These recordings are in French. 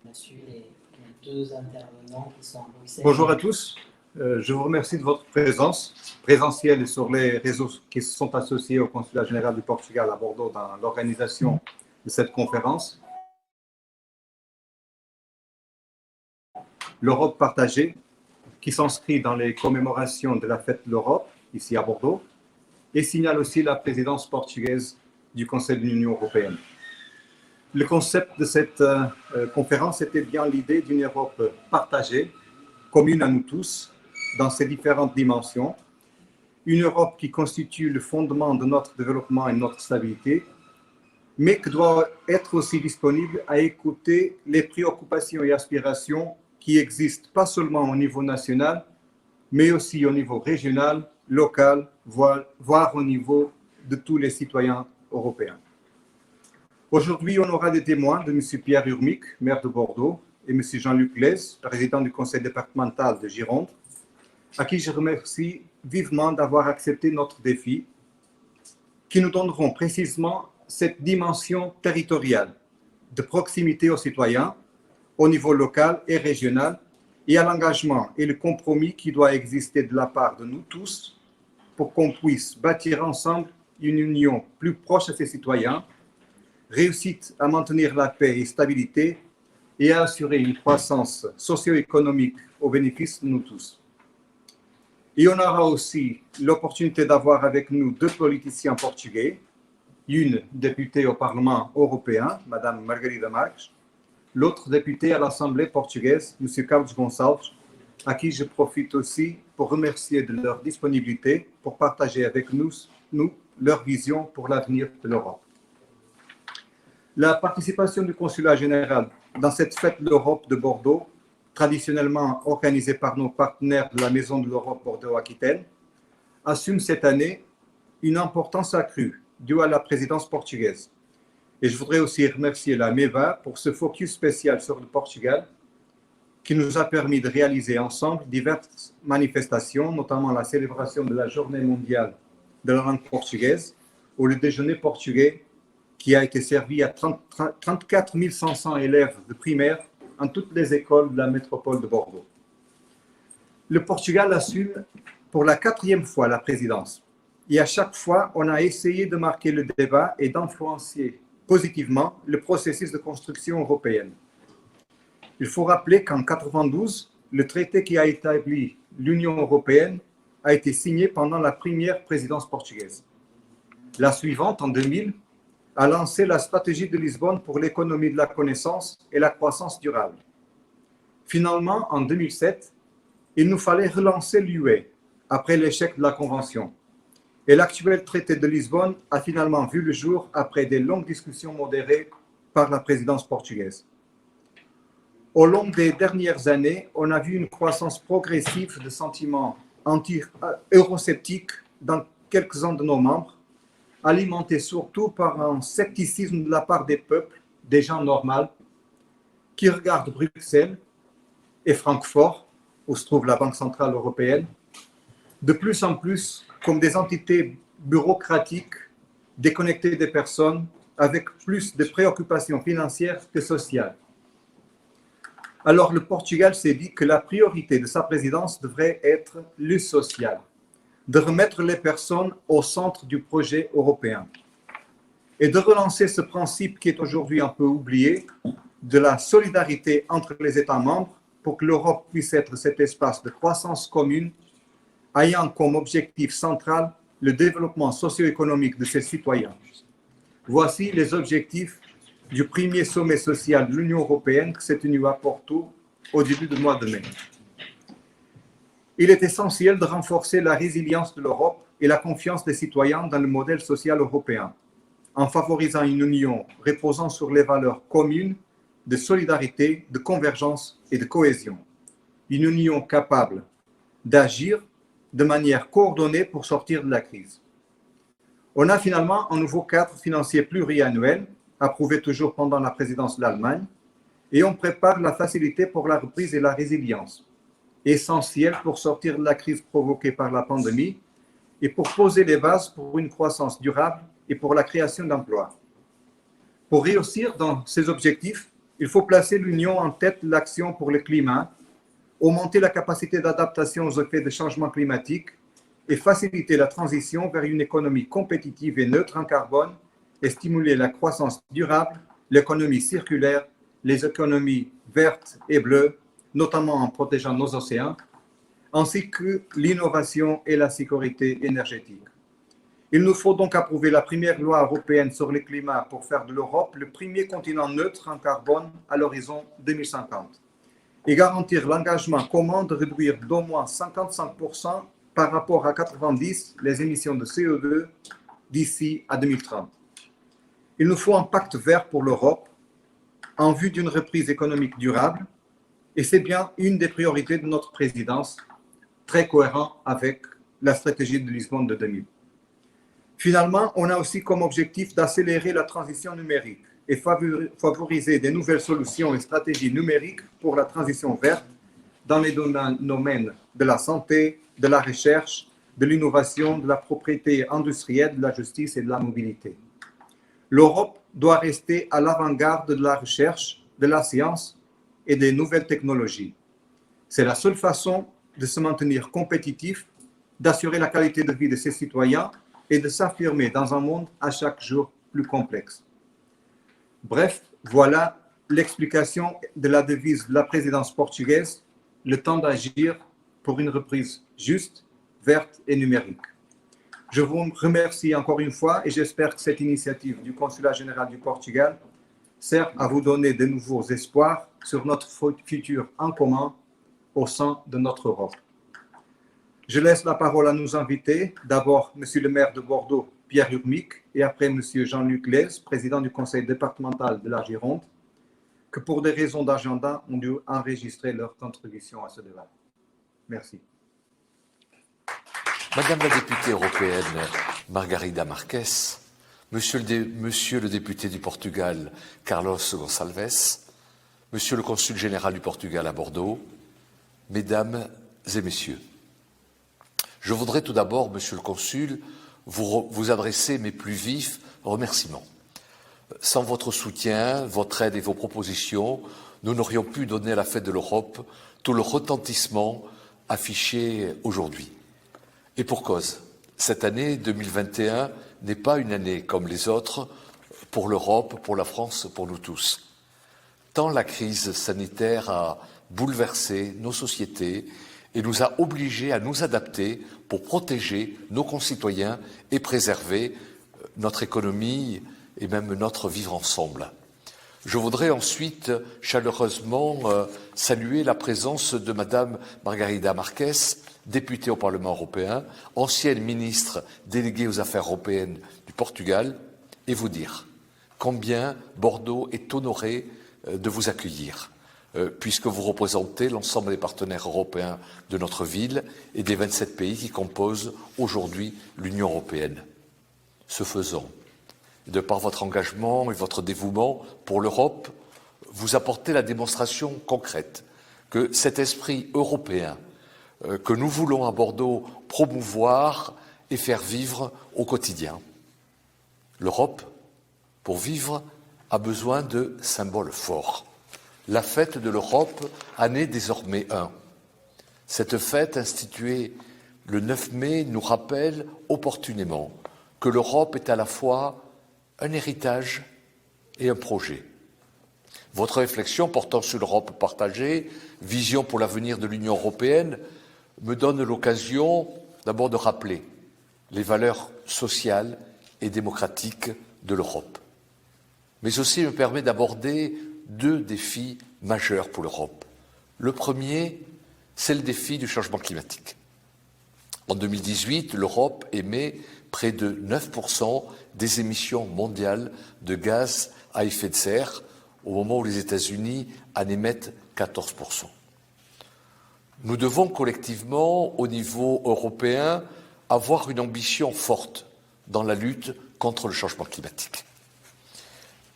Monsieur les deux intervenants qui sont à Bruxelles. Bonjour à tous. Je vous remercie de votre présence présentielle et sur les réseaux qui se sont associés au Consulat général du Portugal à Bordeaux dans l'organisation de cette conférence. L'Europe partagée, qui s'inscrit dans les commémorations de la fête de l'Europe, ici à Bordeaux, et signale aussi la présidence portugaise du Conseil de l'Union européenne. Le concept de cette conférence était bien l'idée d'une Europe partagée, commune à nous tous, dans ses différentes dimensions. Une Europe qui constitue le fondement de notre développement et de notre stabilité, mais qui doit être aussi disponible à écouter les préoccupations et aspirations qui existent pas seulement au niveau national, mais aussi au niveau régional, local, voire au niveau de tous les citoyens européens. Aujourd'hui, on aura des témoins de M. Pierre Urmic, maire de Bordeaux, et M. Jean-Luc Lez, président du conseil départemental de Gironde, à qui je remercie vivement d'avoir accepté notre défi, qui nous donneront précisément cette dimension territoriale de proximité aux citoyens, au niveau local et régional, et à l'engagement et le compromis qui doit exister de la part de nous tous pour qu'on puisse bâtir ensemble une union plus proche de ses citoyens, réussite à maintenir la paix et stabilité et à assurer une croissance socio-économique au bénéfice de nous tous. Et on aura aussi l'opportunité d'avoir avec nous deux politiciens portugais, une députée au Parlement européen, Mme Margarida Marques, l'autre député à l'Assemblée portugaise, M. Carlos Gonçalves, à qui je profite aussi pour remercier de leur disponibilité pour partager avec nous leur vision pour l'avenir de l'Europe. La participation du Consulat général dans cette fête de l'Europe de Bordeaux, traditionnellement organisée par nos partenaires de la Maison de l'Europe Bordeaux-Aquitaine, assume cette année une importance accrue due à la présidence portugaise. Et je voudrais aussi remercier la MEVA pour ce focus spécial sur le Portugal qui nous a permis de réaliser ensemble diverses manifestations, notamment la célébration de la Journée mondiale de la langue portugaise ou le déjeuner portugais qui a été servi à 34 500 élèves de primaire en toutes les écoles de la métropole de Bordeaux. Le Portugal assume pour la 4e fois la présidence. Et à chaque fois, on a essayé de marquer le débat et d'influencer positivement le processus de construction européenne. Il faut rappeler qu'en 1992, le traité qui a établi l'Union européenne a été signé pendant la première présidence portugaise. La suivante, en 2000, a lancé la stratégie de Lisbonne pour l'économie de la connaissance et la croissance durable. Finalement, en 2007, il nous fallait relancer l'UE après l'échec de la Convention. Et l'actuel traité de Lisbonne a finalement vu le jour après des longues discussions modérées par la présidence portugaise. Au long des dernières années, on a vu une croissance progressive de sentiments anti-eurosceptiques dans quelques-uns de nos membres, alimenté surtout par un scepticisme de la part des peuples, des gens normaux, qui regardent Bruxelles et Francfort, où se trouve la Banque centrale européenne, de plus en plus comme des entités bureaucratiques déconnectées des personnes, avec plus de préoccupations financières que sociales. Alors le Portugal s'est dit que la priorité de sa présidence devrait être le social, de remettre les personnes au centre du projet européen et de relancer ce principe qui est aujourd'hui un peu oublié de la solidarité entre les États membres pour que l'Europe puisse être cet espace de croissance commune ayant comme objectif central le développement socio-économique de ses citoyens. Voici les objectifs du premier sommet social de l'Union européenne qui s'est tenu à Porto au début du mois de mai. Il est essentiel de renforcer la résilience de l'Europe et la confiance des citoyens dans le modèle social européen, en favorisant une union reposant sur les valeurs communes de solidarité, de convergence et de cohésion. Une union capable d'agir de manière coordonnée pour sortir de la crise. On a finalement un nouveau cadre financier pluriannuel, approuvé toujours pendant la présidence de l'Allemagne, et on prépare la facilité pour la reprise et la résilience, essentielle pour sortir de la crise provoquée par la pandémie et pour poser les bases pour une croissance durable et pour la création d'emplois. Pour réussir dans ces objectifs, Il faut placer l'Union en tête de l'action pour le climat, augmenter la capacité d'adaptation aux effets de changement climatique et faciliter la transition vers une économie compétitive et neutre en carbone et stimuler la croissance durable, l'économie circulaire, les économies vertes et bleues, notamment en protégeant nos océans, ainsi que l'innovation et la sécurité énergétique. Il nous faut donc approuver la première loi européenne sur le climat pour faire de l'Europe le premier continent neutre en carbone à l'horizon 2050 et garantir l'engagement commun de réduire d'au moins 55% par rapport à 90 les émissions de CO2 d'ici à 2030. Il nous faut un pacte vert pour l'Europe en vue d'une reprise économique durable et c'est bien une des priorités de notre présidence, très cohérent avec la stratégie de Lisbonne de 2000. Finalement, on a aussi comme objectif d'accélérer la transition numérique et favoriser des nouvelles solutions et stratégies numériques pour la transition verte dans les domaines de la santé, de la recherche, de l'innovation, de la propriété industrielle, de la justice et de la mobilité. L'Europe doit rester à l'avant-garde de la recherche, de la science et des nouvelles technologies. C'est la seule façon de se maintenir compétitif, d'assurer la qualité de vie de ses citoyens et de s'affirmer dans un monde à chaque jour plus complexe. Bref, voilà l'explication de la devise de la présidence portugaise, le temps d'agir pour une reprise juste, verte et numérique. Je vous remercie encore une fois et j'espère que cette initiative du Consulat général du Portugal sert à vous donner de nouveaux espoirs sur notre futur en commun au sein de notre Europe. Je laisse la parole à nos invités. D'abord, Monsieur le maire de Bordeaux, Pierre Urmic, et après Monsieur Jean-Luc Lez, président du conseil départemental de la Gironde, que pour des raisons d'agenda ont dû enregistrer leur contribution à ce débat. Merci. Madame la députée européenne Margarida Marques, Monsieur le député du Portugal Carlos Gonçalves, Monsieur le consul général du Portugal à Bordeaux, Mesdames et Messieurs, je voudrais tout d'abord, Monsieur le consul, vous adresser mes plus vifs remerciements. Sans votre soutien, votre aide et vos propositions, nous n'aurions pu donner à la fête de l'Europe tout le retentissement affiché aujourd'hui. Et pour cause, cette année 2021 n'est pas une année comme les autres pour l'Europe, pour la France, pour nous tous. Tant la crise sanitaire a bouleversé nos sociétés et nous a obligés à nous adapter pour protéger nos concitoyens et préserver notre économie et même notre vivre ensemble. Je voudrais ensuite chaleureusement saluer la présence de Madame Margarida Marques, députée au Parlement européen, ancienne ministre déléguée aux affaires européennes du Portugal, et vous dire combien Bordeaux est honoré de vous accueillir, puisque vous représentez l'ensemble des partenaires européens de notre ville et des 27 pays qui composent aujourd'hui l'Union européenne. Ce faisant, de par votre engagement et votre dévouement pour l'Europe, vous apportez la démonstration concrète que cet esprit européen que nous voulons à Bordeaux promouvoir et faire vivre au quotidien. L'Europe, pour vivre, a besoin de symboles forts. La fête de l'Europe en est désormais un. Cette fête, instituée le 9 mai, nous rappelle opportunément que l'Europe est à la fois un héritage et un projet. Votre réflexion portant sur l'Europe partagée, vision pour l'avenir de l'Union européenne, me donne l'occasion d'abord de rappeler les valeurs sociales et démocratiques de l'Europe. Mais aussi me permet d'aborder deux défis majeurs pour l'Europe. Le premier, c'est le défi du changement climatique. En 2018, l'Europe émet près de 9% des émissions mondiales de gaz à effet de serre, au moment où les États-Unis en émettent 14%. Nous devons collectivement, au niveau européen, avoir une ambition forte dans la lutte contre le changement climatique.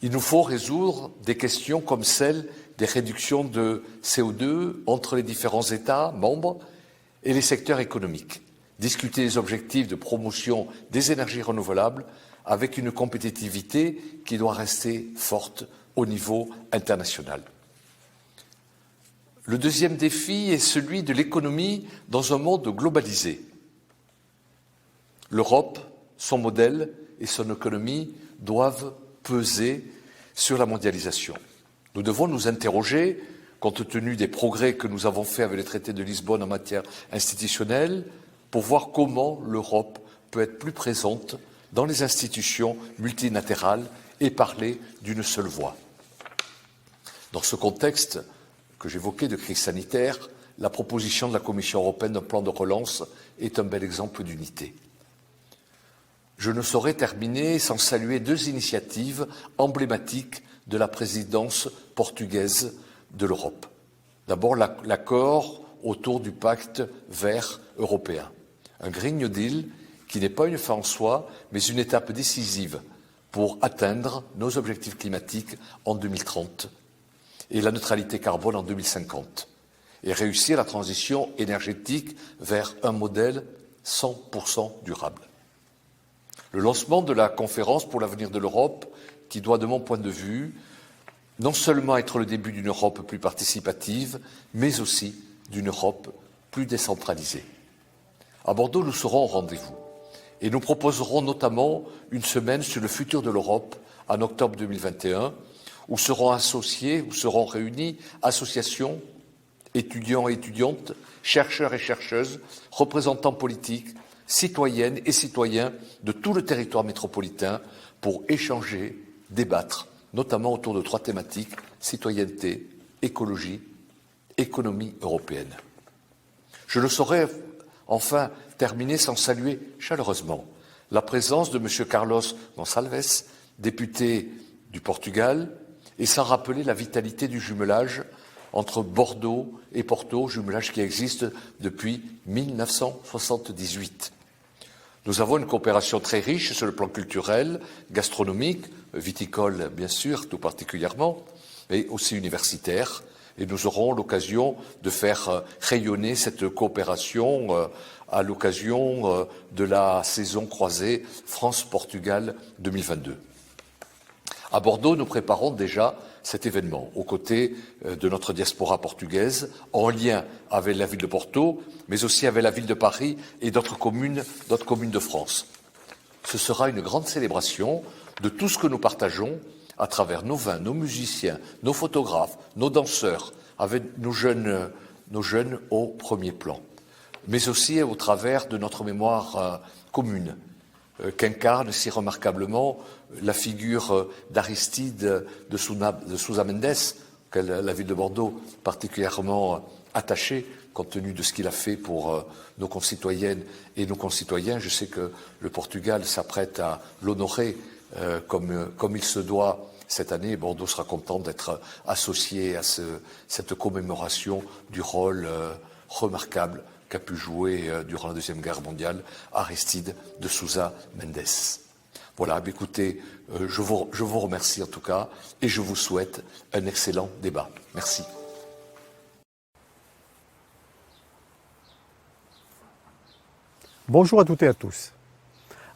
Il nous faut résoudre des questions comme celle des réductions de CO2 entre les différents États membres et les secteurs économiques, discuter des objectifs de promotion des énergies renouvelables avec une compétitivité qui doit rester forte au niveau international. Le deuxième défi est celui de l'économie dans un monde globalisé. L'Europe, son modèle et son économie doivent peser sur la mondialisation. Nous devons nous interroger, compte tenu des progrès que nous avons faits avec le traité de Lisbonne en matière institutionnelle, pour voir comment l'Europe peut être plus présente dans les institutions multilatérales et parler d'une seule voix. Dans ce contexte que j'évoquais de crise sanitaire, la proposition de la Commission européenne d'un plan de relance est un bel exemple d'unité. Je ne saurais terminer sans saluer deux initiatives emblématiques de la présidence portugaise de l'Europe. D'abord, l'accord autour du pacte vert européen, un Green New Deal qui n'est pas une fin en soi, mais une étape décisive pour atteindre nos objectifs climatiques en 2030 et la neutralité carbone en 2050 et réussir la transition énergétique vers un modèle 100% durable. Le lancement de la conférence pour l'avenir de l'Europe, qui doit, de mon point de vue, non seulement être le début d'une Europe plus participative, mais aussi d'une Europe plus décentralisée. À Bordeaux, nous serons au rendez-vous et nous proposerons notamment une semaine sur le futur de l'Europe en octobre 2021, où seront réunis associations, étudiants et étudiantes, chercheurs et chercheuses, représentants politiques, citoyennes et citoyens de tout le territoire métropolitain pour échanger, débattre, notamment autour de trois thématiques: citoyenneté, écologie, économie européenne. Je ne saurais enfin terminer sans saluer chaleureusement la présence de M. Carlos Gonçalves, député du Portugal, et sans rappeler la vitalité du jumelage entre Bordeaux et Porto, jumelage qui existe depuis 1978. Nous avons une coopération très riche sur le plan culturel, gastronomique, viticole bien sûr, tout particulièrement, mais aussi universitaire. Et nous aurons l'occasion de faire rayonner cette coopération à l'occasion de la saison croisée France-Portugal 2022. À Bordeaux, nous préparons déjà cet événement aux côtés de notre diaspora portugaise, en lien avec la ville de Porto, mais aussi avec la ville de Paris et d'autres communes de France. Ce sera une grande célébration de tout ce que nous partageons à travers nos vins, nos musiciens, nos photographes, nos danseurs, avec nos jeunes au premier plan, mais aussi au travers de notre mémoire commune, qu'incarne si remarquablement la figure d'Aristide de Sousa Mendes, auquel la ville de Bordeaux particulièrement attachée, compte tenu de ce qu'il a fait pour nos concitoyennes et nos concitoyens. Je sais que le Portugal s'apprête à l'honorer comme il se doit cette année. Bordeaux sera content d'être associé à cette commémoration du rôle remarquable qu'a pu jouer durant la Deuxième Guerre mondiale Aristide de Sousa Mendes. Voilà, écoutez, je vous remercie en tout cas et je vous souhaite un excellent débat. Merci. Bonjour à toutes et à tous.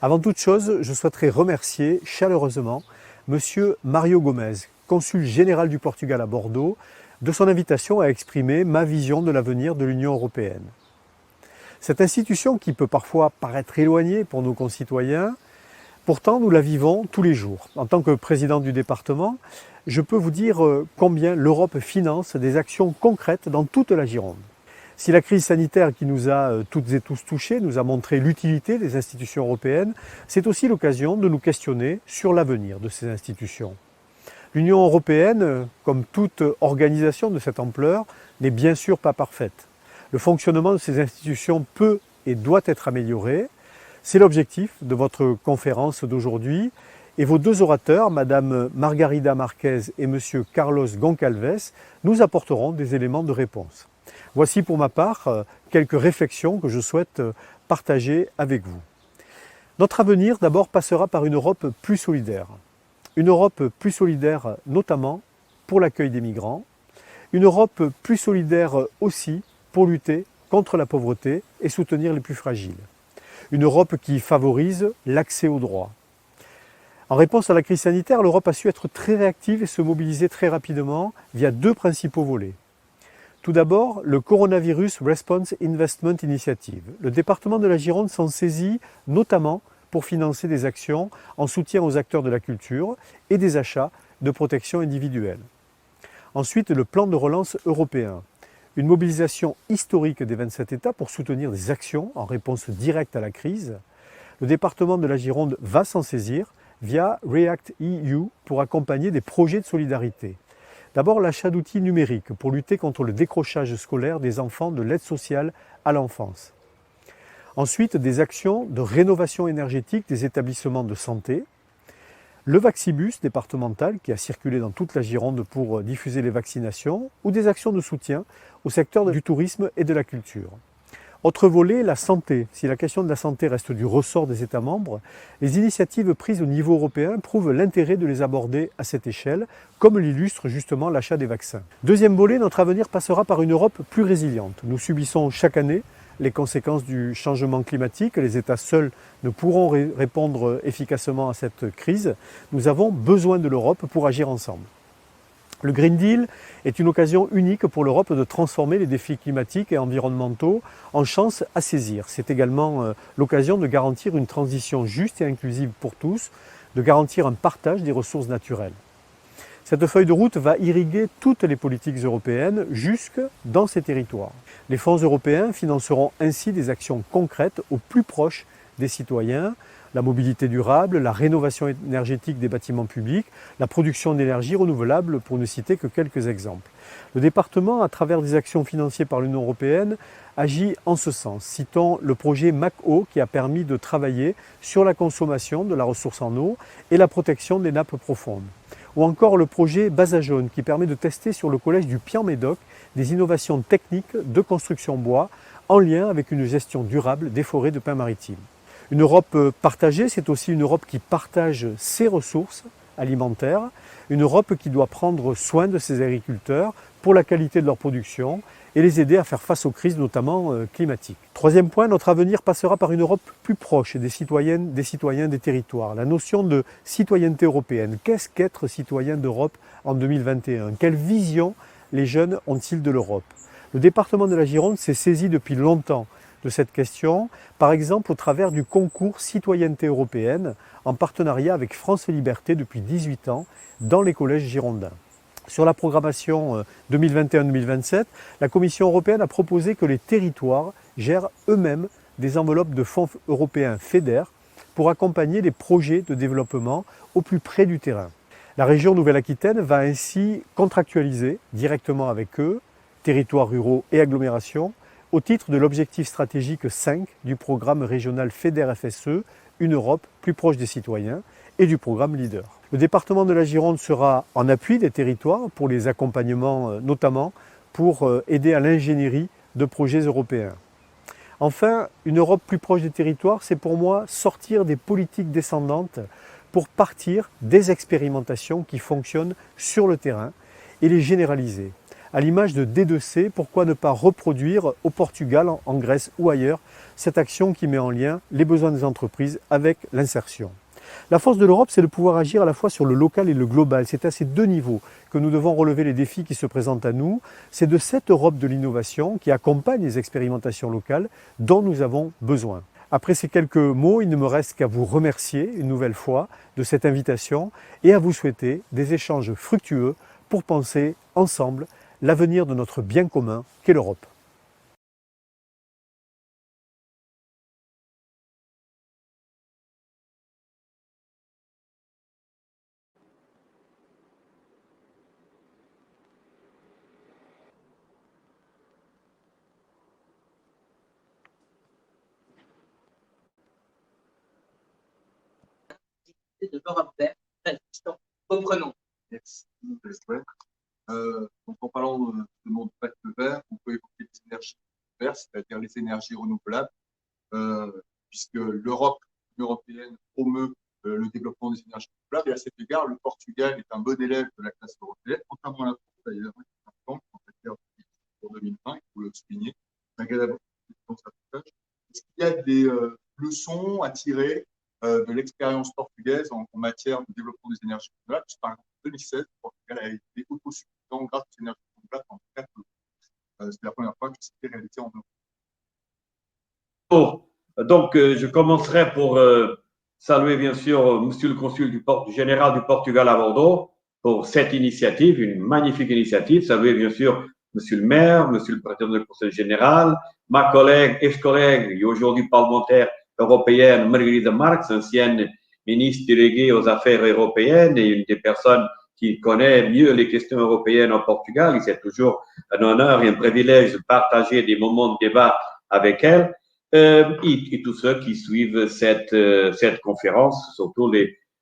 Avant toute chose, je souhaiterais remercier chaleureusement Monsieur Mario Gomes, consul général du Portugal à Bordeaux, de son invitation à exprimer ma vision de l'avenir de l'Union européenne. Cette institution qui peut parfois paraître éloignée pour nos concitoyens, pourtant nous la vivons tous les jours. En tant que président du département, je peux vous dire combien l'Europe finance des actions concrètes dans toute la Gironde. Si la crise sanitaire qui nous a toutes et tous touchés nous a montré l'utilité des institutions européennes, c'est aussi l'occasion de nous questionner sur l'avenir de ces institutions. L'Union européenne, comme toute organisation de cette ampleur, n'est bien sûr pas parfaite. Le fonctionnement de ces institutions peut et doit être amélioré. C'est l'objectif de votre conférence d'aujourd'hui. Et vos deux orateurs, Madame Margarida Marquez et Monsieur Carlos Goncalves, nous apporteront des éléments de réponse. Voici pour ma part quelques réflexions que je souhaite partager avec vous. Notre avenir d'abord passera par une Europe plus solidaire. Une Europe plus solidaire notamment pour l'accueil des migrants. Une Europe plus solidaire aussi pour lutter contre la pauvreté et soutenir les plus fragiles. Une Europe qui favorise l'accès aux droits. En réponse à la crise sanitaire, l'Europe a su être très réactive et se mobiliser très rapidement via deux principaux volets. Tout d'abord, le Coronavirus Response Investment Initiative. Le département de la Gironde s'en saisit notamment pour financer des actions en soutien aux acteurs de la culture et des achats de protection individuelle. Ensuite, le plan de relance européen. Une mobilisation historique des 27 États pour soutenir des actions en réponse directe à la crise. Le département de la Gironde va s'en saisir via React EU pour accompagner des projets de solidarité. D'abord, l'achat d'outils numériques pour lutter contre le décrochage scolaire des enfants de l'aide sociale à l'enfance. Ensuite, des actions de rénovation énergétique des établissements de santé. Le Vaccibus départemental qui a circulé dans toute la Gironde pour diffuser les vaccinations ou des actions de soutien au secteur du tourisme et de la culture. Autre volet, la santé. Si la question de la santé reste du ressort des États membres, les initiatives prises au niveau européen prouvent l'intérêt de les aborder à cette échelle, comme l'illustre justement l'achat des vaccins. Deuxième volet, notre avenir passera par une Europe plus résiliente. Nous subissons chaque année les conséquences du changement climatique. Les États seuls ne pourront répondre efficacement à cette crise. Nous avons besoin de l'Europe pour agir ensemble. Le Green Deal est une occasion unique pour l'Europe de transformer les défis climatiques et environnementaux en chances à saisir. C'est également l'occasion de garantir une transition juste et inclusive pour tous, de garantir un partage des ressources naturelles. Cette feuille de route va irriguer toutes les politiques européennes jusque dans ces territoires. Les fonds européens financeront ainsi des actions concrètes au plus proche des citoyens, la mobilité durable, la rénovation énergétique des bâtiments publics, la production d'énergie renouvelable, pour ne citer que quelques exemples. Le département, à travers des actions financées par l'Union européenne, agit en ce sens. Citons le projet MAC-Eau qui a permis de travailler sur la consommation de la ressource en eau et la protection des nappes profondes. Ou encore le projet Basa Jaune qui permet de tester sur le collège du Pian-Médoc des innovations techniques de construction bois en lien avec une gestion durable des forêts de pins maritimes. Une Europe partagée, c'est aussi une Europe qui partage ses ressources alimentaires, une Europe qui doit prendre soin de ses agriculteurs pour la qualité de leur production et les aider à faire face aux crises, notamment climatiques. Troisième point, notre avenir passera par une Europe plus proche des citoyennes, des citoyens, des territoires. La notion de citoyenneté européenne. Qu'est-ce qu'être citoyen d'Europe en 2021 ? Quelle vision les jeunes ont-ils de l'Europe ? Le département de la Gironde s'est saisi depuis longtemps de cette question, par exemple au travers du concours Citoyenneté européenne, en partenariat avec France Liberté depuis 18 ans, dans les collèges girondins. Sur la programmation 2021-2027, la Commission européenne a proposé que les territoires gèrent eux-mêmes des enveloppes de fonds européens FEDER pour accompagner les projets de développement au plus près du terrain. La région Nouvelle-Aquitaine va ainsi contractualiser directement avec eux, territoires ruraux et agglomérations, au titre de l'objectif stratégique 5 du programme régional FEDER-FSE, une Europe plus proche des citoyens, et du programme LEADER. Le département de la Gironde sera en appui des territoires pour les accompagnements, notamment pour aider à l'ingénierie de projets européens. Enfin, une Europe plus proche des territoires, c'est pour moi sortir des politiques descendantes pour partir des expérimentations qui fonctionnent sur le terrain et les généraliser. À l'image de D2C, pourquoi ne pas reproduire au Portugal, en Grèce ou ailleurs, cette action qui met en lien les besoins des entreprises avec l'insertion. La force de l'Europe, c'est de pouvoir agir à la fois sur le local et le global. C'est à ces deux niveaux que nous devons relever les défis qui se présentent à nous. C'est de cette Europe de l'innovation qui accompagne les expérimentations locales dont nous avons besoin. Après ces quelques mots, il ne me reste qu'à vous remercier une nouvelle fois de cette invitation et à vous souhaiter des échanges fructueux pour penser ensemble l'avenir de notre bien commun qu'est l'Europe. De l'Europe verte. Reprenons. Merci. Donc en parlant de mon pacte vert, on peut évoquer les énergies vertes, c'est-à-dire les énergies renouvelables, puisque l'Union européenne promeut le développement des énergies renouvelables. Et à cet égard, le Portugal est un bon élève de la classe européenne, contrairement à la France d'ailleurs, qui est en matière pour 2020, il faut le souligner, malgré la est-ce qu'il y a des leçons à tirer de l'expérience portugaise en matière de développement des énergies renouvelables. Par exemple, en 2016, le Portugal a été autosuffisant grâce aux énergies renouvelables en 4 ans. C'est la première fois que c'était réalisé en Europe. Donc, je commencerai pour saluer bien sûr Monsieur le Consul général du Portugal à Bordeaux pour cette initiative, une magnifique initiative. Saluer bien sûr Monsieur le maire, Monsieur le président du Conseil général, ma collègue, ex-collègue et aujourd'hui parlementaire européenne Margarida Marques, ancienne ministre déléguée aux affaires européennes et une des personnes qui connaît mieux les questions européennes au Portugal. C'est toujours un honneur et un privilège de partager des moments de débat avec elle. Et tous ceux qui suivent cette conférence, surtout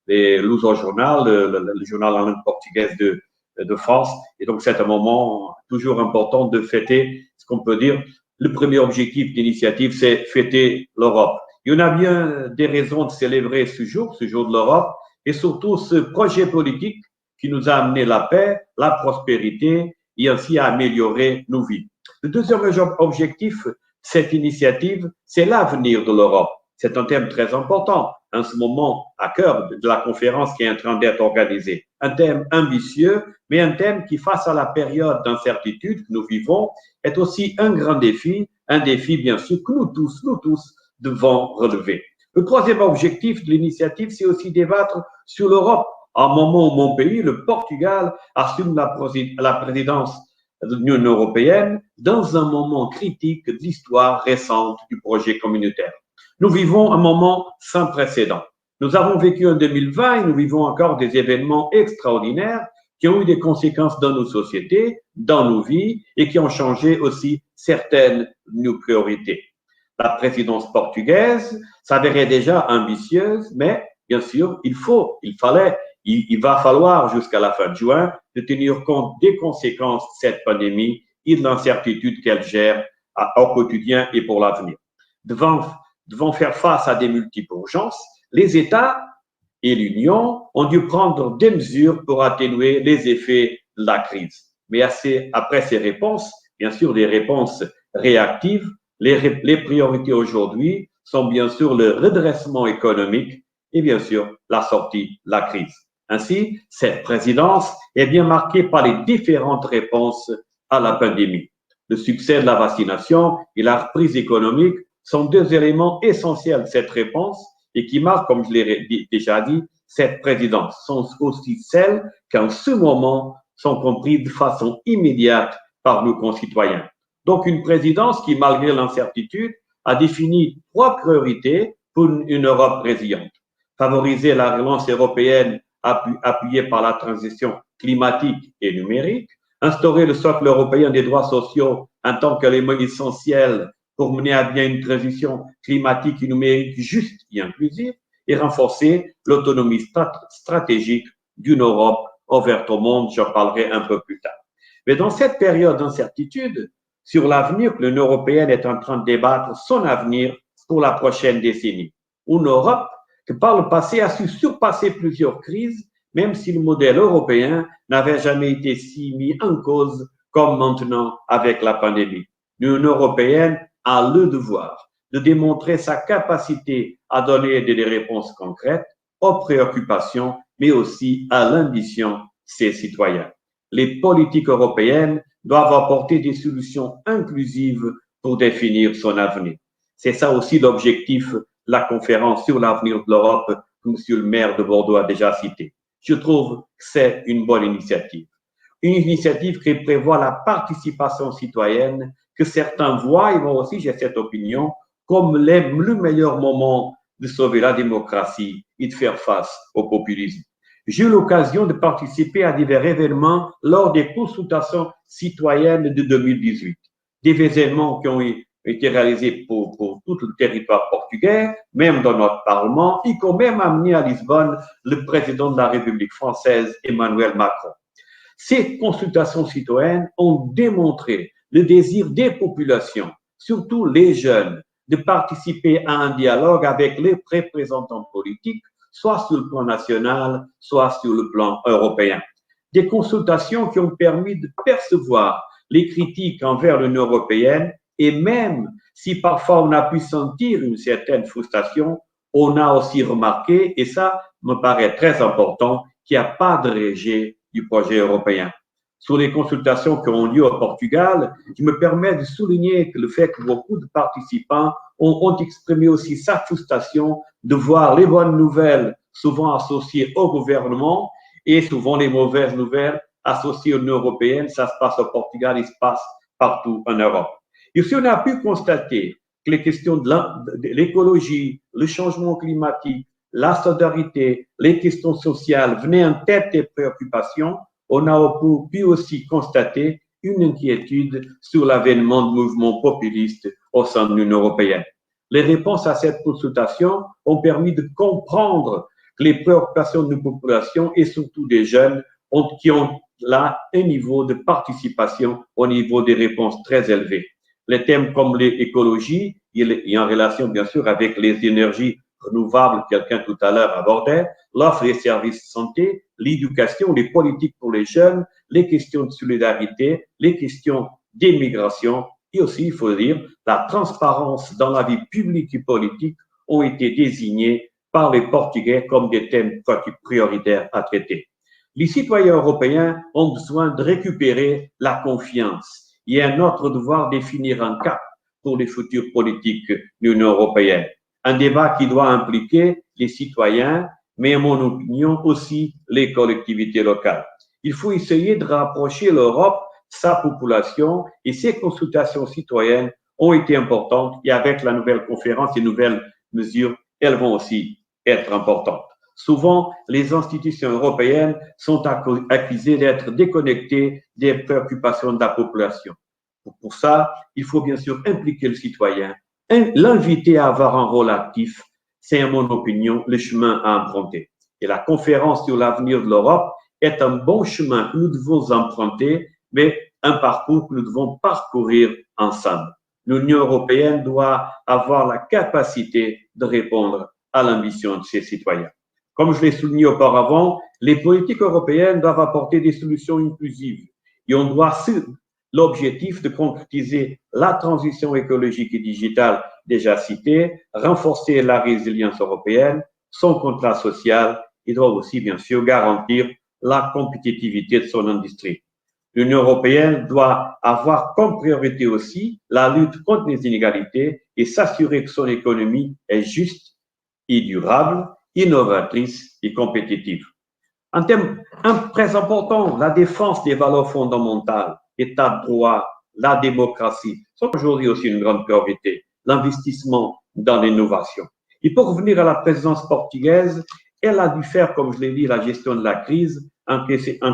l'Uso Journal, le journal en langue portugaise de France. Et donc, c'est un moment toujours important de fêter ce qu'on peut dire. Le premier objectif d'initiative, c'est fêter l'Europe. Il y en a bien des raisons de célébrer ce jour de l'Europe, et surtout ce projet politique qui nous a amené la paix, la prospérité et ainsi à améliorer nos vies. Le deuxième objectif, cette initiative, c'est l'avenir de l'Europe. C'est un thème très important en ce moment à cœur de la conférence qui est en train d'être organisée. Un thème ambitieux, mais un thème qui, face à la période d'incertitude que nous vivons, est aussi un grand défi, un défi bien sûr que nous tous devons relever. Le troisième objectif de l'initiative, c'est aussi débattre sur l'Europe. À un moment où mon pays, le Portugal, assume la présidence de l'Union européenne dans un moment critique de l'histoire récente du projet communautaire. Nous vivons un moment sans précédent. Nous avons vécu en 2020 et nous vivons encore des événements extraordinaires qui ont eu des conséquences dans nos sociétés, dans nos vies et qui ont changé aussi certaines de nos priorités. La présidence portugaise s'avérait déjà ambitieuse, mais bien sûr, il va falloir jusqu'à la fin de juin de tenir compte des conséquences de cette pandémie et de l'incertitude qu'elle gère au quotidien et pour l'avenir. Devant faire face à des multiples urgences, les États et l'Union ont dû prendre des mesures pour atténuer les effets de la crise. Mais après ces réponses, bien sûr des réponses réactives, les priorités aujourd'hui sont bien sûr le redressement économique et bien sûr la sortie de la crise. Ainsi, cette présidence est bien marquée par les différentes réponses à la pandémie. Le succès de la vaccination et la reprise économique sont deux éléments essentiels de cette réponse et qui marquent, comme je l'ai déjà dit, cette présidence. Sont aussi celles qui, en ce moment, sont comprises de façon immédiate par nos concitoyens. Donc, une présidence qui, malgré l'incertitude, a défini 3 priorités pour une Europe résiliente. Favoriser la relance européenne appuyée par la transition climatique et numérique, instaurer le socle européen des droits sociaux en tant qu'élément essentiel pour mener à bien une transition climatique et numérique juste et inclusive, et renforcer l'autonomie stratégique d'une Europe ouverte au monde. J'en parlerai un peu plus tard. Mais dans cette période d'incertitude sur l'avenir, l'Union européenne est en train de débattre son avenir pour la prochaine décennie. Une Europe que par le passé a su surpasser plusieurs crises, même si le modèle européen n'avait jamais été si mis en cause comme maintenant avec la pandémie. L'Union européenne a le devoir de démontrer sa capacité à donner des réponses concrètes aux préoccupations, mais aussi à l'ambition de ses citoyens. Les politiques européennes doivent apporter des solutions inclusives pour définir son avenir. C'est ça aussi l'objectif de la conférence sur l'avenir de l'Europe que Monsieur le maire de Bordeaux a déjà cité. Je trouve que c'est une bonne initiative. Une initiative qui prévoit la participation citoyenne que certains voient, et moi aussi j'ai cette opinion, comme le meilleur moment de sauver la démocratie et de faire face au populisme. J'ai eu l'occasion de participer à divers événements lors des consultations citoyennes de 2018. Des événements qui ont été réalisés pour tout le territoire portugais, même dans notre Parlement, et qui ont même amené à Lisbonne le président de la République française, Emmanuel Macron. Ces consultations citoyennes ont démontré le désir des populations, surtout les jeunes, de participer à un dialogue avec les représentants politiques, soit sur le plan national, soit sur le plan européen. Des consultations qui ont permis de percevoir les critiques envers l'Union européenne et même si parfois on a pu sentir une certaine frustration, on a aussi remarqué, et ça me paraît très important, qu'il n'y a pas de rejet du projet européen. Sur les consultations qui ont lieu au Portugal, je me permets de souligner que le fait que beaucoup de participants ont exprimé aussi sa frustration de voir les bonnes nouvelles souvent associées au gouvernement et souvent les mauvaises nouvelles associées à l'Union européenne. Ça se passe au Portugal, il se passe partout en Europe. Et aussi, on a pu constater que les questions de l'écologie, le changement climatique, la solidarité, les questions sociales venaient en tête des préoccupations. On a pu aussi constater une inquiétude sur l'avènement de mouvements populistes au sein de l'Union européenne. Les réponses à cette consultation ont permis de comprendre que les préoccupations de nos populations et surtout des jeunes qui ont là un niveau de participation au niveau des réponses très élevé. Les thèmes comme l'écologie, et en relation bien sûr avec les énergies renouvelables, quelqu'un tout à l'heure abordait, l'offre des services de santé, l'éducation, les politiques pour les jeunes, les questions de solidarité, les questions d'immigration et aussi, il faut dire, la transparence dans la vie publique et politique ont été désignés par les Portugais comme des thèmes prioritaires à traiter. Les citoyens européens ont besoin de récupérer la confiance. Il y a notre devoir de définir un cap pour les futures politiques de l'Union européenne. Un débat qui doit impliquer les citoyens, mais à mon opinion aussi les collectivités locales. Il faut essayer de rapprocher l'Europe, sa population, et ces consultations citoyennes ont été importantes et avec la nouvelle conférence et nouvelles mesures, elles vont aussi être importantes. Souvent, les institutions européennes sont accusées d'être déconnectées des préoccupations de la population. Pour ça, il faut bien sûr impliquer le citoyen, l'inviter à avoir un rôle actif. C'est, à mon opinion, le chemin à emprunter. Et la conférence sur l'avenir de l'Europe est un bon chemin que nous devons emprunter, mais un parcours que nous devons parcourir ensemble. L'Union européenne doit avoir la capacité de répondre à l'ambition de ses citoyens. Comme je l'ai souligné auparavant, les politiques européennes doivent apporter des solutions inclusives et on doit l'objectif de concrétiser la transition écologique et digitale déjà citée, renforcer la résilience européenne, son contrat social et doit aussi bien sûr garantir la compétitivité de son industrie. L'Union européenne doit avoir comme priorité aussi la lutte contre les inégalités et s'assurer que son économie est juste et durable, innovatrice et compétitive. Un thème très important, la défense des valeurs fondamentales, l'état de droit, la démocratie, sont aujourd'hui aussi une grande priorité. L'investissement dans l'innovation. Et pour revenir à la présidence portugaise, elle a dû faire, comme je l'ai dit, la gestion de la crise, en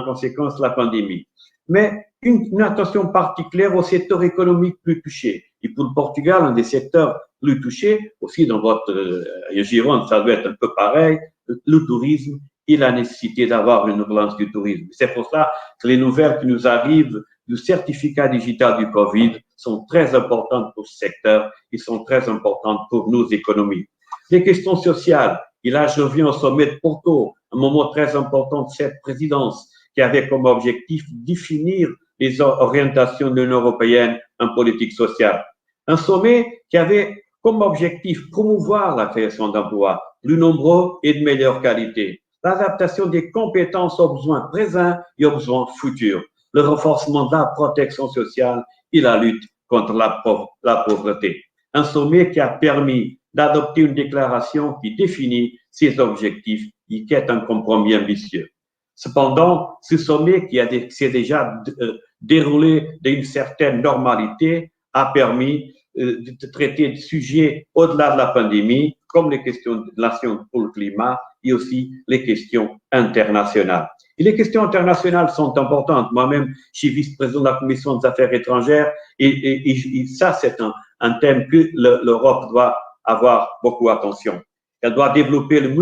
conséquence de la pandémie. Mais une attention particulière au secteur économique plus touché. Et pour le Portugal, un des secteurs plus touchés, aussi dans votre Gironde, ça doit être un peu pareil, le tourisme et la nécessité d'avoir une relance du tourisme. C'est pour ça que les nouvelles qui nous arrivent du certificat digital du Covid sont très importantes pour ce secteur et sont très importantes pour nos économies. Les questions sociales, et là je reviens au sommet de Porto, un moment très important de cette présidence qui avait comme objectif de définir les orientations de l'Union européenne en politique sociale. Un sommet qui avait comme objectif promouvoir la création d'emplois plus nombreux et de meilleure qualité, l'adaptation des compétences aux besoins présents et aux besoins futurs, le renforcement de la protection sociale et la lutte contre la pauvreté. Un sommet qui a permis d'adopter une déclaration qui définit ces objectifs et qui est un compromis ambitieux. Cependant, ce sommet qui s'est déjà déroulé d'une certaine normalité a permis de traiter de sujets au-delà de la pandémie, comme les questions de l'action pour le climat et aussi les questions internationales. Et les questions internationales sont importantes. Moi-même, je suis vice-président de la Commission des Affaires étrangères et ça, c'est un thème que l'Europe doit avoir beaucoup attention. Elle doit développer le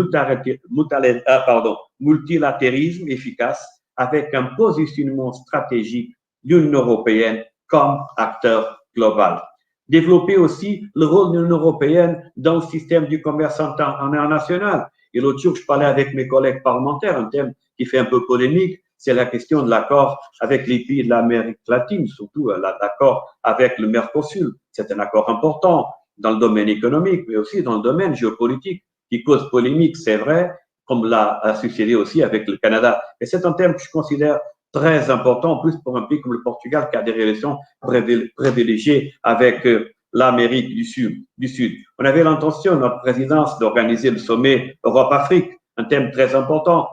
multilatéralisme efficace avec un positionnement stratégique de l'Union européenne comme acteur global. Développer aussi le rôle de l'Union européenne dans le système du commerce international. Et l'autre jour, je parlais avec mes collègues parlementaires, un thème qui fait un peu polémique, c'est la question de l'accord avec les pays de l'Amérique latine, surtout l'accord avec le Mercosur. C'est un accord important dans le domaine économique, mais aussi dans le domaine géopolitique. qui cause polémique, c'est vrai, comme l'a succédé aussi avec le Canada. Et c'est un thème que je considère très important, en plus pour un pays comme le Portugal qui a des relations privilégiées avec l'Amérique du Sud. On avait l'intention, notre présidence, d'organiser le sommet Europe-Afrique, un thème très important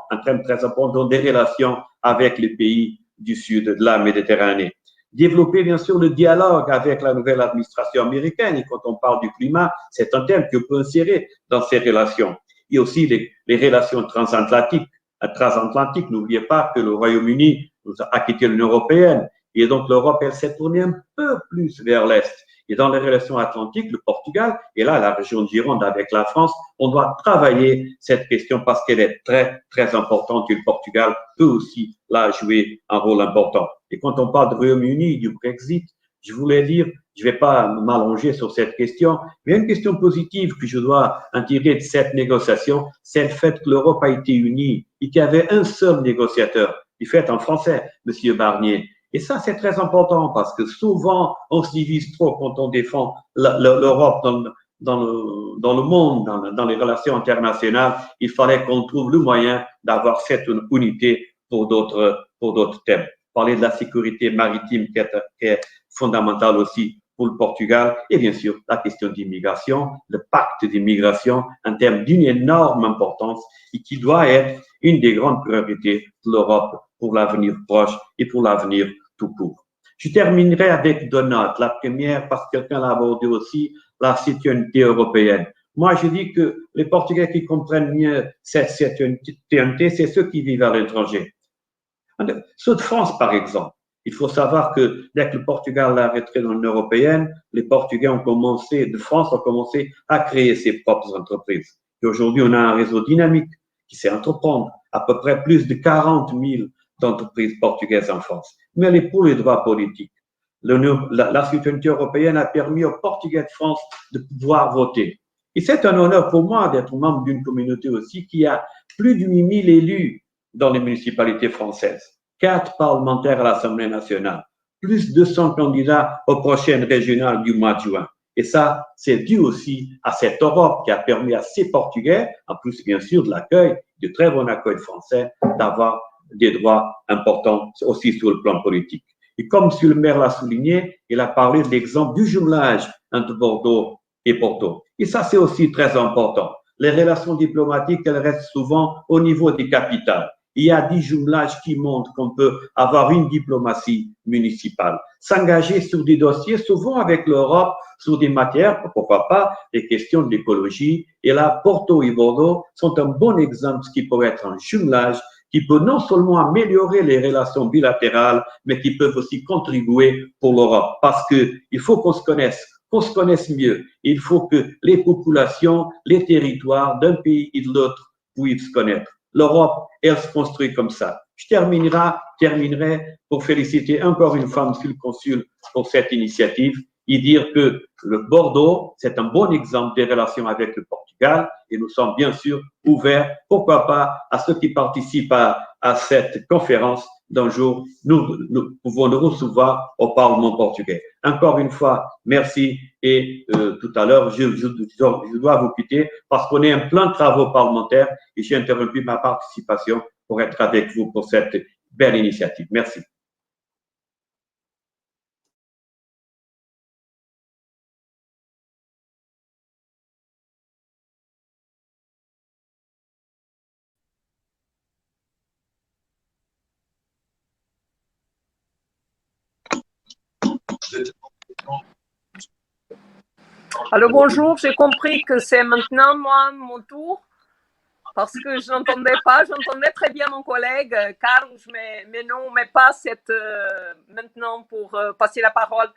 des relations avec les pays du Sud de la Méditerranée. Développer bien sûr le dialogue avec la nouvelle administration américaine, et quand on parle du climat, c'est un thème que peut insérer dans ces relations. Et aussi les relations transatlantiques. N'oubliez pas que le Royaume-Uni a quitté l'Union européenne, et donc l'Europe, elle s'est tournée un peu plus vers l'Est. Et dans les relations atlantiques, le Portugal, et là, la région de Gironde avec la France, on doit travailler cette question parce qu'elle est très, très importante et le Portugal peut aussi là jouer un rôle important. Et quand on parle du Royaume-Uni, du Brexit, je voulais dire, je ne vais pas m'allonger sur cette question, mais une question positive que je dois en tirer de cette négociation, c'est le fait que l'Europe a été unie et qu'il y avait un seul négociateur, il fait en français, M. Barnier. Et ça, c'est très important parce que souvent, on se divise trop quand on défend l'Europe dans le monde, dans les relations internationales. Il fallait qu'on trouve le moyen d'avoir cette unité pour d'autres thèmes. Parler de la sécurité maritime qui est fondamentale aussi pour le Portugal et bien sûr la question d'immigration, le pacte d'immigration, un thème d'une énorme importance et qui doit être une des grandes priorités de l'Europe pour l'avenir proche et pour l'avenir tout court. Je terminerai avec deux notes. La première, parce que quelqu'un l'a abordé aussi, la citoyenneté européenne. Moi, je dis que les Portugais qui comprennent mieux cette citoyenneté, c'est ceux qui vivent à l'étranger. Ceux de France, par exemple. Il faut savoir que dès que le Portugal a rentré dans l'Union européenne, les Portugais de France ont commencé à créer ses propres entreprises. Et aujourd'hui, on a un réseau dynamique qui sait entreprendre à peu près plus de 40 000 d'entreprises portugaises en France. Mais elle est pour les droits politiques. La citoyenneté européenne a permis aux Portugais de France de pouvoir voter. Et c'est un honneur pour moi d'être membre d'une communauté aussi qui a plus de 8 000 élus dans les municipalités françaises, 4 parlementaires à l'Assemblée nationale, plus de 200 candidats aux prochaines régionales du mois de juin. Et ça, c'est dû aussi à cette Europe qui a permis à ces Portugais, en plus bien sûr de l'accueil, de très bon accueil français, d'avoir des droits importants aussi sur le plan politique. Et comme M. le maire l'a souligné, il a parlé de l'exemple du jumelage entre Bordeaux et Porto. Et ça, c'est aussi très important. Les relations diplomatiques, elles restent souvent au niveau des capitales. Il y a des jumelages qui montrent qu'on peut avoir une diplomatie municipale. S'engager sur des dossiers, souvent avec l'Europe, sur des matières, pourquoi pas, des questions d'écologie. Et là, Porto et Bordeaux sont un bon exemple de ce qui peut être un jumelage qui peut non seulement améliorer les relations bilatérales, mais qui peuvent aussi contribuer pour l'Europe. Parce qu'il faut qu'on se connaisse mieux. Il faut que les populations, les territoires d'un pays et de l'autre puissent se connaître. L'Europe, elle se construit comme ça. Je terminerai pour féliciter encore une fois M. le Consul pour cette initiative et dire que le Bordeaux, c'est un bon exemple des relations avec le Portugal et nous sommes bien sûr ouverts, pourquoi pas, à ceux qui participent à cette conférence d'un jour, nous pouvons nous recevoir au Parlement portugais. Encore une fois, merci et tout à l'heure, je dois vous quitter parce qu'on est en plein travaux parlementaires et j'ai interrompu ma participation pour être avec vous pour cette belle initiative. Merci. Alors bonjour, j'ai compris que c'est maintenant moi mon tour parce que je n'entendais pas, j'entendais très bien mon collègue Carlos, mais non, mais pas maintenant pour passer la parole.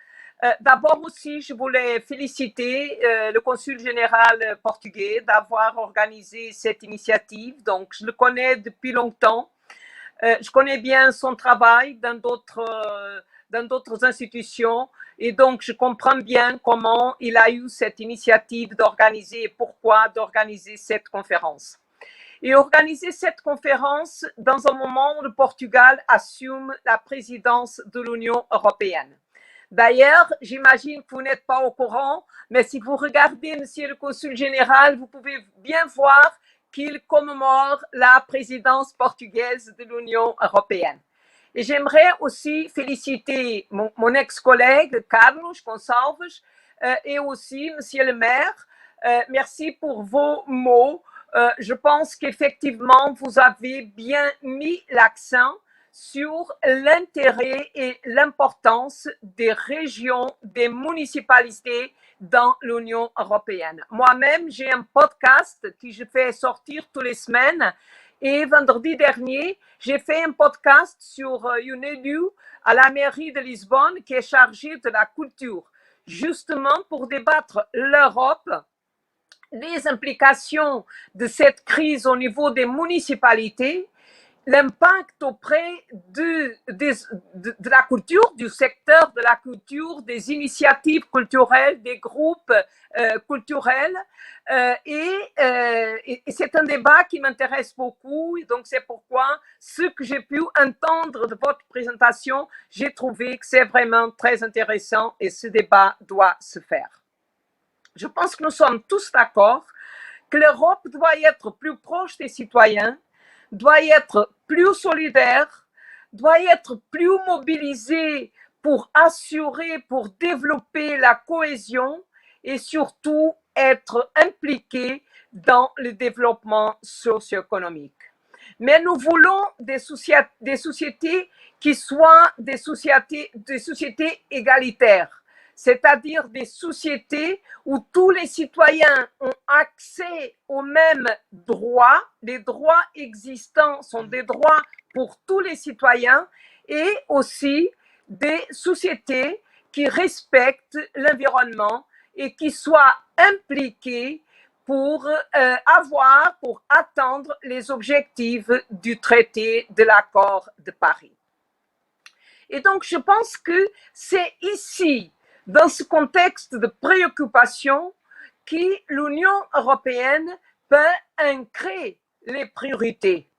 D'abord aussi, je voulais féliciter le consul général portugais d'avoir organisé cette initiative. Donc, je le connais depuis longtemps. Je connais bien son travail dans d'autres institutions et donc je comprends bien comment il a eu cette initiative d'organiser et pourquoi d'organiser cette conférence. Et organiser cette conférence dans un moment où le Portugal assume la présidence de l'Union européenne. D'ailleurs, j'imagine que vous n'êtes pas au courant, mais si vous regardez Monsieur le Consul général, vous pouvez bien voir qu'il commémore la présidence portugaise de l'Union européenne. Et j'aimerais aussi féliciter mon ex-collègue Carlos Gonçalves et aussi Monsieur le maire. Merci pour vos mots. Je pense qu'effectivement, vous avez bien mis l'accent sur l'intérêt et l'importance des régions, des municipalités dans l'Union européenne. Moi-même, j'ai un podcast que je fais sortir toutes les semaines et vendredi dernier, j'ai fait un podcast sur une élue à la mairie de Lisbonne qui est chargée de la culture, justement pour débattre l'Europe, les implications de cette crise au niveau des municipalités, l'impact auprès de la culture, du secteur de la culture, des initiatives culturelles, des groupes culturels. Et c'est un débat qui m'intéresse beaucoup. Et donc, c'est pourquoi ce que j'ai pu entendre de votre présentation, j'ai trouvé que c'est vraiment très intéressant et ce débat doit se faire. Je pense que nous sommes tous d'accord que l'Europe doit être plus proche des citoyens, doit être plus solidaire, doit être plus mobilisée pour assurer, pour développer la cohésion et surtout être impliquée dans le développement socio-économique. Mais nous voulons des sociétés qui soient des sociétés égalitaires, c'est-à-dire des sociétés où tous les citoyens ont accès aux mêmes droits. Les droits existants sont des droits pour tous les citoyens et aussi des sociétés qui respectent l'environnement et qui soient impliquées pour atteindre les objectifs du traité de l'accord de Paris. Et donc, je pense que c'est ici, dans ce contexte de préoccupation, que l'Union européenne peut ancrer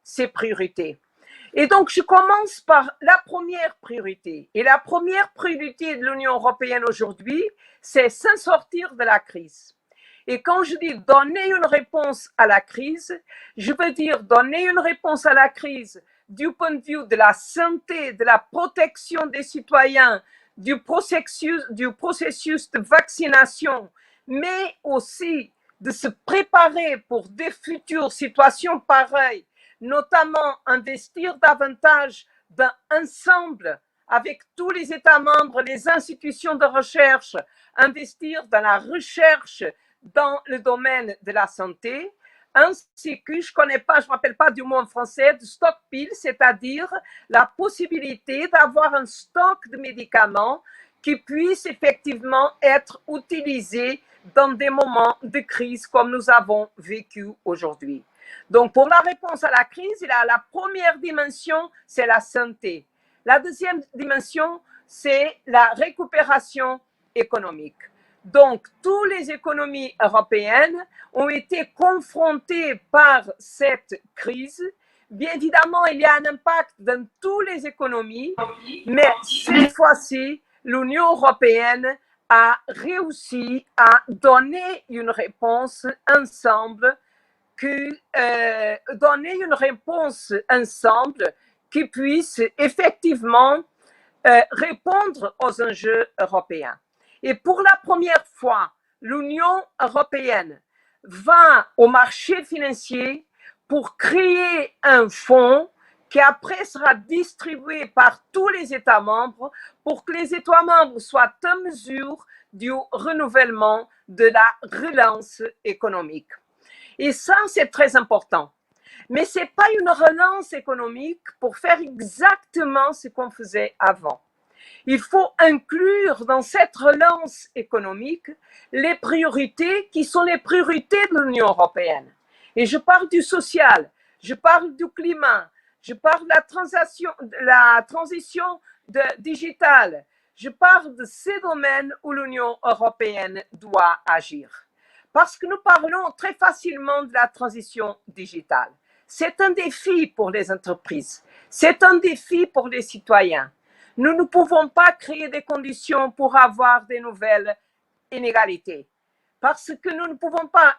ses priorités. Et donc, je commence par la première priorité. Et la première priorité de l'Union européenne aujourd'hui, c'est s'en sortir de la crise. Et quand je dis donner une réponse à la crise, je veux dire donner une réponse à la crise du point de vue de la santé, de la protection des citoyens, du processus de vaccination, mais aussi de se préparer pour des futures situations pareilles, notamment investir davantage dans ensemble avec tous les États membres, les institutions de recherche, investir dans la recherche dans le domaine de la santé, ainsi que, je ne me rappelle pas du mot en français, de stockpile, c'est-à-dire la possibilité d'avoir un stock de médicaments qui puisse effectivement être utilisé dans des moments de crise comme nous avons vécu aujourd'hui. Donc, pour la réponse à la crise, la première dimension, c'est la santé. La deuxième dimension, c'est la récupération économique. Donc, toutes les économies européennes ont été confrontées par cette crise. Bien évidemment, il y a un impact dans toutes les économies, mais cette fois-ci, l'Union européenne a réussi à donner une réponse ensemble qui puisse effectivement répondre aux enjeux européens. Et pour la première fois, l'Union européenne va au marché financier pour créer un fonds qui après sera distribué par tous les États membres pour que les États membres soient en mesure du renouvellement de la relance économique. Et ça, c'est très important. Mais ce n'est pas une relance économique pour faire exactement ce qu'on faisait avant. Il faut inclure dans cette relance économique les priorités qui sont les priorités de l'Union européenne. Et je parle du social, je parle du climat, je parle de la transition digitale, je parle de ces domaines où l'Union européenne doit agir. Parce que nous parlons très facilement de la transition digitale. C'est un défi pour les entreprises, c'est un défi pour les citoyens. nous ne pouvons pas créer des conditions pour avoir de nouvelles inégalités. Parce que nous ne pouvons pas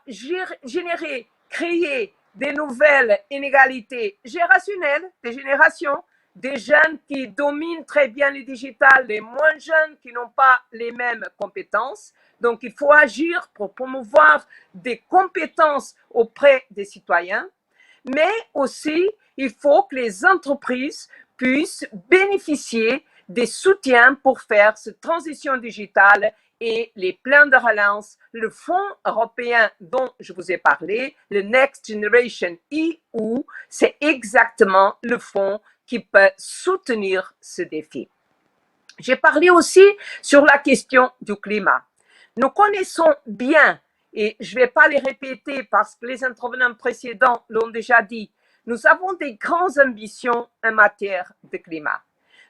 créer des nouvelles inégalités générationnelles, des générations, des jeunes qui dominent très bien le digital, les moins jeunes qui n'ont pas les mêmes compétences. Donc, il faut agir pour promouvoir des compétences auprès des citoyens, mais aussi, il faut que les entreprises puissent bénéficier des soutiens pour faire cette transition digitale et les plans de relance, le fonds européen dont je vous ai parlé, le Next Generation EU, c'est exactement le fonds qui peut soutenir ce défi. J'ai parlé aussi sur la question du climat. Nous connaissons bien, et je ne vais pas les répéter parce que les intervenants précédents l'ont déjà dit, nous avons des grandes ambitions en matière de climat.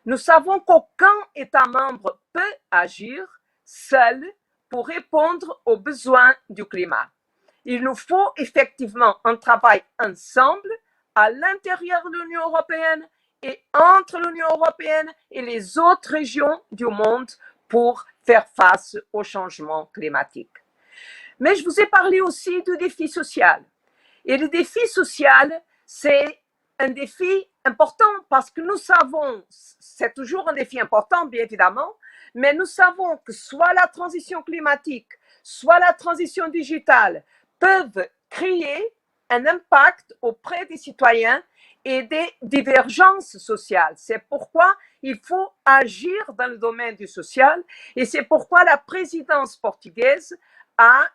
Nous savons qu'aucun État membre peut agir seul pour répondre aux besoins du climat. Il nous faut effectivement un travail ensemble à l'intérieur de l'Union européenne et entre l'Union européenne et les autres régions du monde pour faire face au changement climatique. Mais je vous ai parlé aussi du défi social. Et le défi social, c'est un défi important parce que nous savons, c'est toujours un défi important, bien évidemment, mais nous savons que soit la transition climatique, soit la transition digitale peuvent créer un impact auprès des citoyens et des divergences sociales. C'est pourquoi il faut agir dans le domaine du social et c'est pourquoi la présidence portugaise a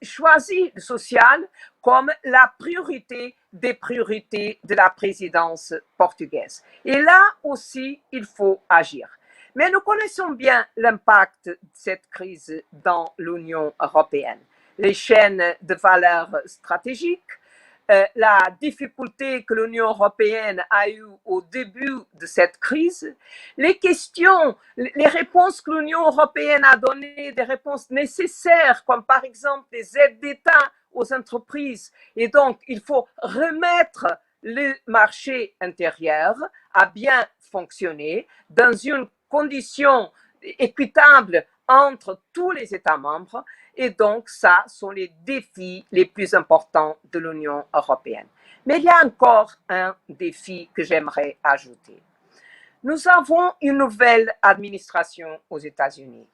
choisi le social comme la priorité des priorités de la présidence portugaise. Et là aussi, il faut agir. Mais nous connaissons bien l'impact de cette crise dans l'Union européenne. Les chaînes de valeur stratégiques, la difficulté que l'Union européenne a eue au début de cette crise, les questions, les réponses que l'Union européenne a données, des réponses nécessaires, comme par exemple des aides d'État aux entreprises. Et donc, il faut remettre le marché intérieur à bien fonctionner dans une condition équitable entre tous les États membres. Et donc, ça sont les défis les plus importants de l'Union européenne. Mais il y a encore un défi que j'aimerais ajouter. Nous avons une nouvelle administration aux États-Unis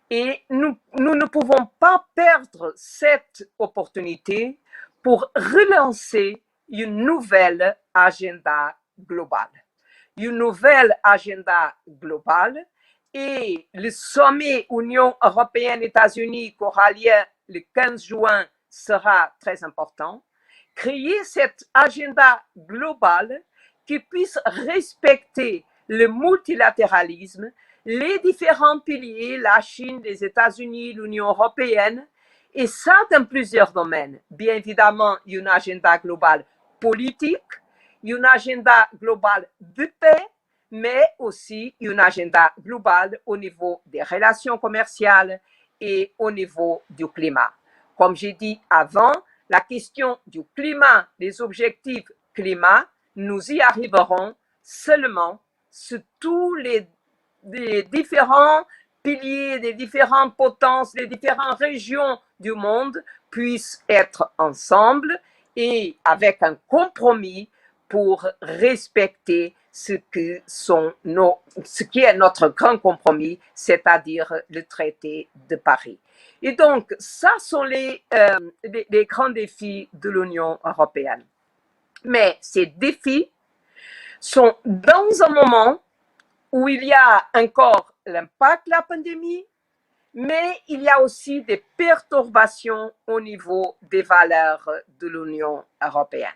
et nous ne pouvons pas perdre cette opportunité pour relancer une nouvelle agenda globale. Une nouvelle agenda globale. Et le sommet Union européenne-États-Unis qui aura lieu le 15 juin sera très important. Créer cet agenda global qui puisse respecter le multilatéralisme, les différents piliers, la Chine, les États-Unis, l'Union européenne, et ça dans plusieurs domaines. Bien évidemment, une agenda globale politique, une agenda globale de paix, mais aussi une agenda globale au niveau des relations commerciales et au niveau du climat. Comme j'ai dit avant, la question du climat, les objectifs climat, nous y arriverons seulement si tous les différents piliers, les différentes potences, les différentes régions du monde puissent être ensemble et avec un compromis pour respecter ce qui est notre grand compromis, c'est-à-dire le traité de Paris. Et donc, ça sont les grands défis de l'Union européenne. Mais ces défis sont dans un moment où il y a encore l'impact de la pandémie, mais il y a aussi des perturbations au niveau des valeurs de l'Union européenne.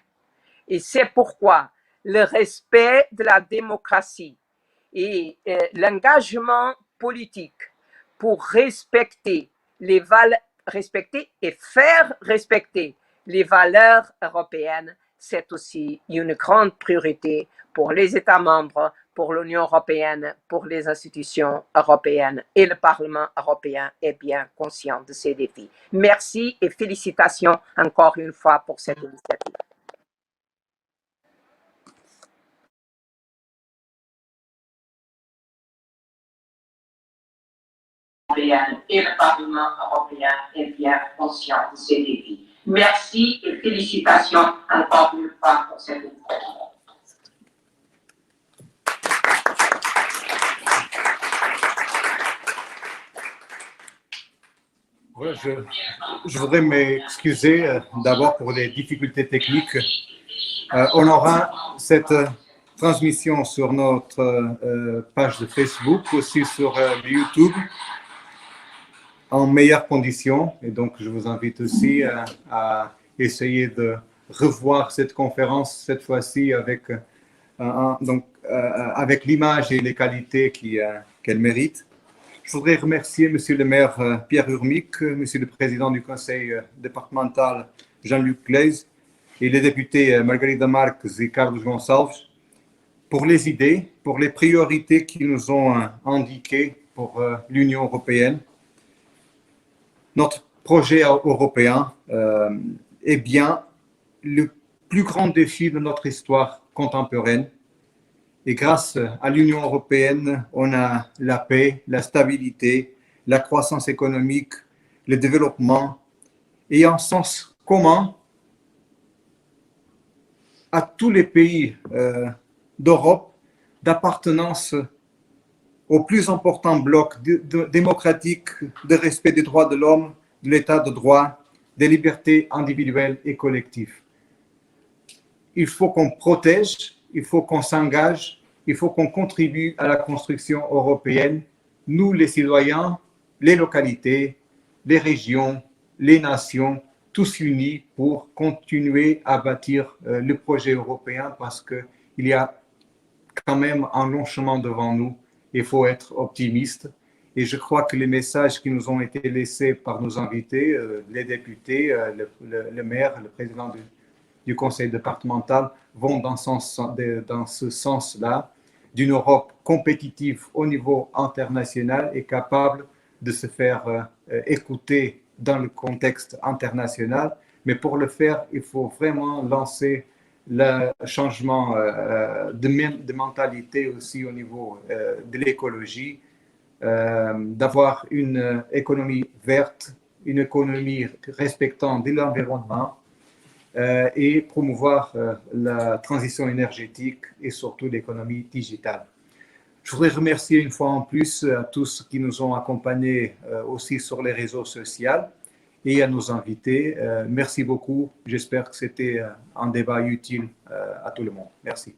Et c'est pourquoi le respect de la démocratie et l'engagement politique pour respecter et faire respecter les valeurs européennes, c'est aussi une grande priorité pour les États membres, pour l'Union européenne, pour les institutions européennes, et le Parlement européen est bien conscient de ces défis. Merci et félicitations encore une fois pour cette initiative. européenne et le Parlement européen est bien conscient de ces défis. Merci et félicitations encore une fois pour cette rencontre. Voilà, je voudrais m'excuser d'abord pour les difficultés techniques. On aura cette transmission sur notre page de Facebook, aussi sur YouTube, en meilleures conditions. Et donc, je vous invite aussi à essayer de revoir cette conférence, cette fois-ci avec, avec l'image et les qualités qu'elle mérite. Je voudrais remercier Monsieur le maire Pierre Urmic, Monsieur le président du conseil départemental Jean-Luc Glaise et les députés Margarida Marques et Carlos Gonçalves pour les idées, pour les priorités qu'ils nous ont indiquées pour l'Union européenne. Notre projet européen est bien le plus grand défi de notre histoire contemporaine. Et grâce à l'Union européenne, on a la paix, la stabilité, la croissance économique, le développement et un sens commun à tous les pays d'Europe d'appartenance au plus important bloc démocratique de respect des droits de l'homme, de l'état de droit, des libertés individuelles et collectives. Il faut qu'on protège, il faut qu'on s'engage, il faut qu'on contribue à la construction européenne, nous les citoyens, les localités, les régions, les nations, tous unis pour continuer à bâtir le projet européen parce qu'il y a quand même un long chemin devant nous. Il faut être optimiste. Et je crois que les messages qui nous ont été laissés par nos invités, les députés, le maire, le président du conseil départemental, vont dans ce sens-là, d'une Europe compétitive au niveau international et capable de se faire écouter dans le contexte international. Mais pour le faire, il faut vraiment lancer le changement de mentalité aussi au niveau de l'écologie, d'avoir une économie verte, une économie respectant de l'environnement et promouvoir la transition énergétique et surtout l'économie digitale. Je voudrais remercier une fois en plus à tous qui nous ont accompagnés aussi sur les réseaux sociaux et à nos invités. Merci beaucoup. J'espère que c'était un débat utile à tout le monde. Merci.